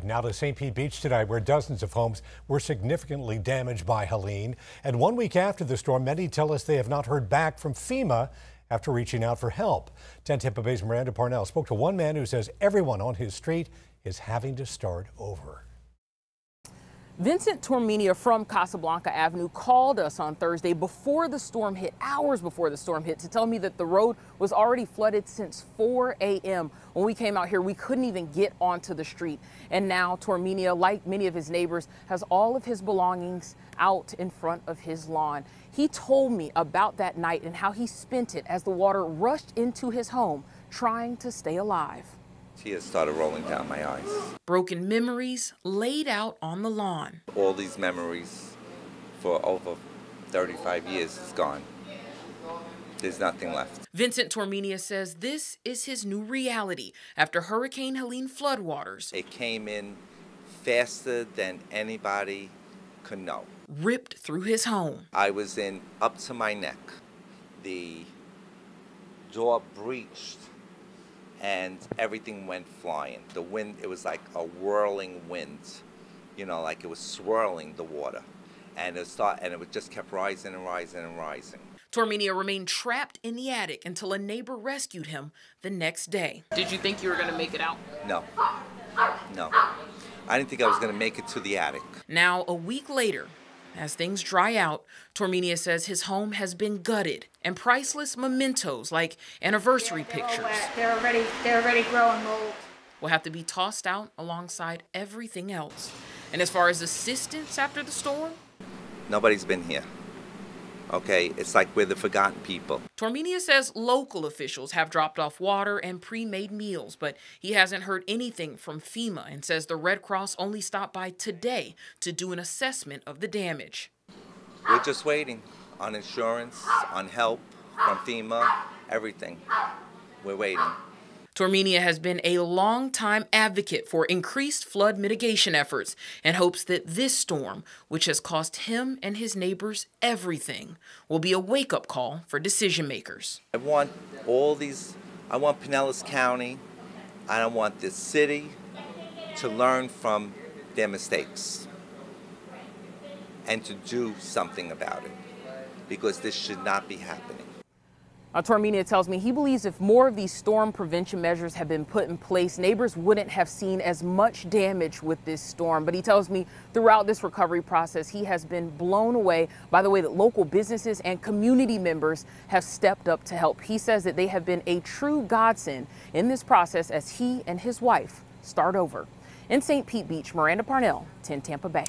Now to St. Pete Beach tonight, where dozens of homes were significantly damaged by Helene. And 1 week after the storm, many tell us they have not heard back from FEMA after reaching out for help. 10 Tampa Bay's Miranda Parnell spoke to one man who says everyone on his street is having to start over. Vincent Tormenia from Casablanca Avenue called us on Thursday before the storm hit, hours before the storm hit, to tell me that the road was already flooded since 4 a.m. When we came out here, we couldn't even get onto the street. And now Tormenia, like many of his neighbors, has all of his belongings out in front of his lawn. He told me about that night and how he spent it as the water rushed into his home, trying to stay alive. Tears started rolling down my eyes. Broken memories laid out on the lawn. All these memories for over 35 years is gone. There's nothing left. Vincent Tormenia says this is his new reality after Hurricane Helene floodwaters. It came in faster than anybody could know. Ripped through his home. I was in up to my neck. The door breached and everything went flying. The wind, it was like a whirling wind, like it was swirling the water. And it just kept rising and rising and rising. Tormenia remained trapped in the attic until a neighbor rescued him the next day. Did you think you were going to make it out? No. I didn't think I was going to make it to the attic. Now, a week later, as things dry out, Tormenia says his home has been gutted and priceless mementos like anniversary pictures. They're already growing old. Will have to be tossed out alongside everything else. And as far as assistance after the storm? Nobody's been here. Okay, it's like we're the forgotten people. Tormenia says local officials have dropped off water and pre-made meals, but he hasn't heard anything from FEMA and says the Red Cross only stopped by today to do an assessment of the damage. We're just waiting on insurance, on help from FEMA, everything. We're waiting. Tormenia has been a long-time advocate for increased flood mitigation efforts and hopes that this storm, which has cost him and his neighbors everything, will be a wake-up call for decision makers. I want Pinellas County, I want this city to learn from their mistakes and to do something about it, because this should not be happening. Tormenia tells me he believes if more of these storm prevention measures had been put in place, neighbors wouldn't have seen as much damage with this storm. But he tells me throughout this recovery process, he has been blown away by the way that local businesses and community members have stepped up to help. He says that they have been a true godsend in this process as he and his wife start over. In St. Pete Beach, Miranda Parnell, 10 Tampa Bay.